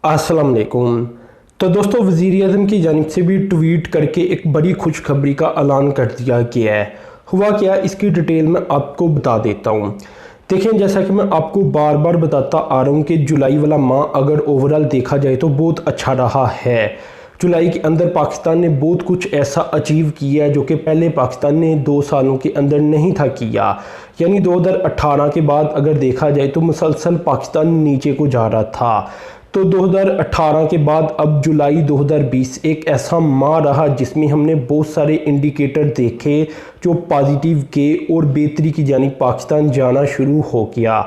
अस्सलाम वालेकुम। तो दोस्तों, वज़ीर-ए-आज़म की जानिब से भी ट्वीट करके एक बड़ी खुशखबरी का ऐलान कर दिया गया है। हुआ क्या, इसकी डिटेल मैं आपको बता देता हूँ। देखें, जैसा कि मैं आपको बार बार बताता आ रहा हूँ कि जुलाई वाला माह अगर ओवरऑल देखा जाए तो बहुत अच्छा रहा है। जुलाई के अंदर पाकिस्तान ने बहुत कुछ ऐसा अचीव किया है जो कि पहले पाकिस्तान ने 2 सालों के अंदर नहीं था किया। यानी 2018 के बाद अगर देखा जाए तो मुसलसल पाकिस्तान नीचे को जा रहा था। तो 2018 के बाद अब जुलाई 2020 एक ऐसा माह रहा जिसमें हमने बहुत सारे इंडिकेटर देखे जो पॉजिटिव के और बेहतरी की जानिब पाकिस्तान जाना शुरू हो गया।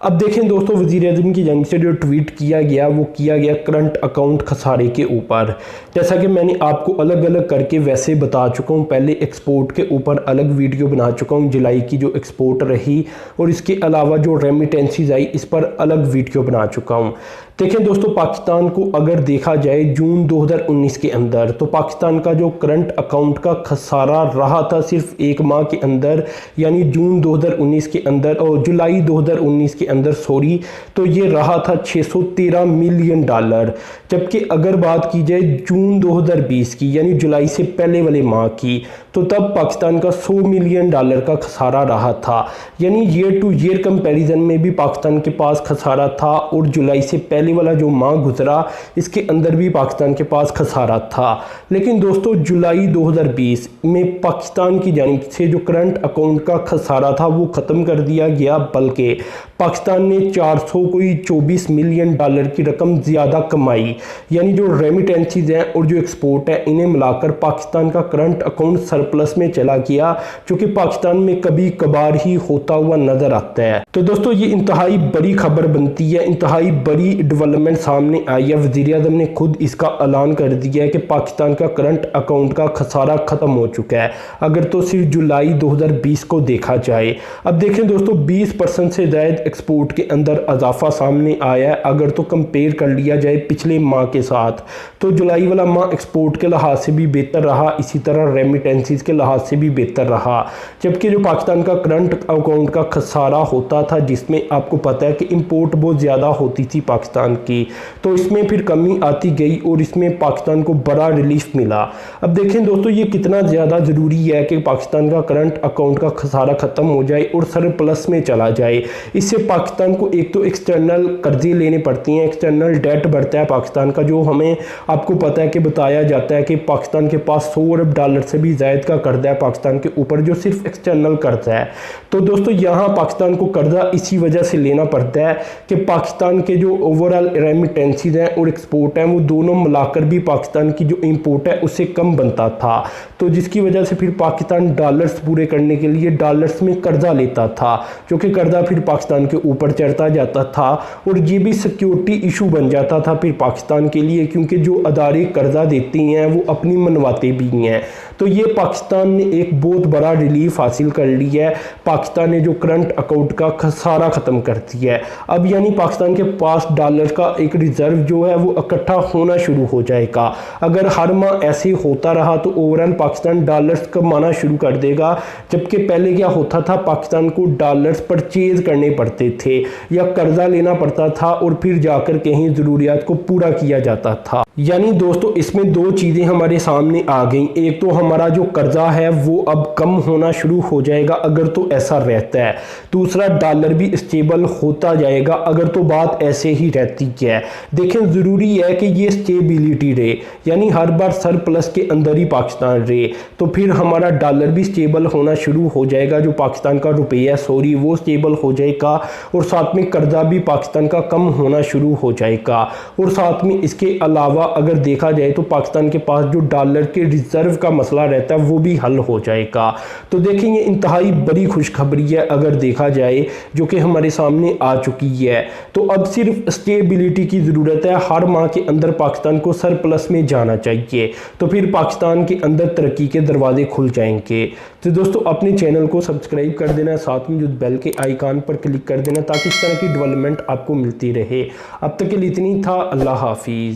अब देखें दोस्तों, वज़ीर-ए-आज़म की जानिब से जो ट्वीट किया गया वो किया गया करंट अकाउंट खसारे के ऊपर। जैसा कि मैंने आपको अलग अलग करके वैसे बता चुका हूँ, पहले एक्सपोर्ट के ऊपर अलग वीडियो बना चुका हूँ, जुलाई की जो एक्सपोर्ट रही, और इसके अलावा जो रेमिटेंसीज आई इस पर अलग वीडियो बना चुका हूँ। देखें दोस्तों, पाकिस्तान को अगर देखा जाए जून 2019 के अंदर तो पाकिस्तान का जो करंट अकाउंट का खसारा रहा था सिर्फ एक माह के अंदर, यानी जून 2019 के अंदर और जुलाई 2019 के अंदर तो ये रहा था $613 मिलियन। जबकि अगर बात की जाए जून 2020 की यानी जुलाई से पहले वाले माह की, तो तब पाकिस्तान का $100 मिलियन का खसारा रहा था। यानी ईयर टू ईयर कंपैरिजन में भी पाकिस्तान के पास खसारा था, और जुलाई से पहले वाला जो माह गुजरा इसके अंदर भी पाकिस्तान के पास खसारा था। लेकिन दोस्तों, जुलाई 2020 में पाकिस्तान की जानिब से जो करंट अकाउंट का खसारा था वो ख़त्म कर दिया गया, बल्कि पाकिस्तान ने 424 मिलियन डॉलर की रकम ज़्यादा कमाई। यानी जो रेमिटेंसीज हैं और जो एक्सपोर्ट है इन्हें मिलाकर पाकिस्तान का करंट अकाउंट सरप्लस में चला गया, जो कि पाकिस्तान में कभी कभार ही होता हुआ नज़र आता है। तो दोस्तों, ये इंतहाई बड़ी खबर बनती है, इंतहाई बड़ी डेवलपमेंट सामने आई है। वज़ीर-ए-आज़म ने खुद इसका ऐलान कर दिया है कि पाकिस्तान का करंट अकाउंट का खसारा ख़त्म हो चुका है, अगर तो सिर्फ जुलाई 2020 को देखा जाए। अब देखें दोस्तों, 20% से ज़्यादा एक्सपोर्ट के अंदर इजाफा सामने आया है। अगर तो कंपेयर कर लिया जाए पिछले माह के साथ, तो जुलाई वाला माह एक्सपोर्ट के लिहाज से भी बेहतर रहा, इसी तरह रेमिटेंसीज के लिहाज से भी बेहतर रहा। जबकि जो पाकिस्तान का करंट अकाउंट का खसारा होता था, जिसमें आपको पता है कि इंपोर्ट बहुत ज़्यादा होती थी पाकिस्तान की, तो इसमें फिर कमी आती गई और इसमें पाकिस्तान को बड़ा रिलीफ मिला। अब देखें दोस्तों, ये कितना ज़्यादा ज़रूरी है कि पाकिस्तान का करंट अकाउंट का खसारा ख़त्म हो जाए और सरप्लस में चला जाए। इससे पाकिस्तान को एक तो एक्सटर्नल कर्जे लेने पड़ती हैं, एक्सटर्नल डेट बढ़ता है पाकिस्तान का, जो हमें आपको पता है कि बताया जाता है कि पाकिस्तान के पास $100 अरब से भी ज़ायद का कर्जा है पाकिस्तान के ऊपर, जो सिर्फ एक्सटर्नल कर्जा है। तो दोस्तों, यहाँ पाकिस्तान को कर्जा इसी वजह से लेना पड़ता है कि पाकिस्तान के जो ओवरऑल रेमिटेंसीज हैं और एक्सपोर्ट हैं वो दोनों मिलाकर भी पाकिस्तान की जो इंपोर्ट है उससे कम बनता था, तो जिसकी वजह से फिर पाकिस्तान डॉलर्स पूरे करने के लिए डॉलर्स में कर्जा लेता था, जो कि कर्जा फिर पाकिस्तान के ऊपर चढ़ता जाता था, और ये भी सिक्योरिटी इशू बन जाता था फिर पाकिस्तान के लिए, क्योंकि जो अदारे कर्जा देती हैं वो अपनी मनवाते भी हैं। तो ये पाकिस्तान ने एक बहुत बड़ा रिलीफ हासिल कर लिया है। पाकिस्तान ने जो करंट अकाउंट का खसारा ख़त्म कर दिया है। अब यानी पाकिस्तान के पास डॉलर का एक रिज़र्व जो है वो इकट्ठा होना शुरू हो जाएगा। अगर हर माह ऐसे होता रहा तो ओवरऑल पाकिस्तान डॉलर्स कमाना शुरू कर देगा। जबकि पहले क्या होता था, पाकिस्तान को डॉलर्स परचेज करने पड़ते थे या कर्जा लेना पड़ता था और फिर जाकर कहीं ज़रूरियात को पूरा किया जाता था। यानी दोस्तों, इसमें दो चीज़ें हमारे सामने आ गई। एक तो हमारा जो कर्जा है वो अब कम होना शुरू हो जाएगा अगर तो ऐसा रहता है, दूसरा डॉलर भी स्टेबल होता जाएगा अगर तो बात ऐसे ही रहती है। देखें, ज़रूरी है कि ये स्टेबिलिटी रहे, यानी हर बार सरप्लस के अंदर ही पाकिस्तान रहे, तो फिर हमारा डॉलर भी स्टेबल होना शुरू हो जाएगा, जो पाकिस्तान का रुपया वो स्टेबल हो जाएगा, और साथ में कर्जा भी पाकिस्तान का कम होना शुरू हो जाएगा। और साथ में इसके अलावा अगर देखा जाए तो पाकिस्तान के पास जो डॉलर के रिजर्व का मसला रहता है वो भी हल हो जाएगा। तो देखें, ये इंतहाई बड़ी खुशखबरी है अगर देखा जाए, जो कि हमारे सामने आ चुकी है। तो अब सिर्फ स्टेबिलिटी की ज़रूरत है, हर माह के अंदर पाकिस्तान को सरप्लस में जाना चाहिए, तो फिर पाकिस्तान के अंदर तरक्की के दरवाजे खुल जाएंगे। तो दोस्तों, अपने चैनल को सब्सक्राइब कर देना, साथ में जो बेल के आइकान पर क्लिक कर देना ताकि इस तरह की डेवलपमेंट आपको मिलती रहे। अब तक के लिए इतनी था। अल्लाह हाफिज़।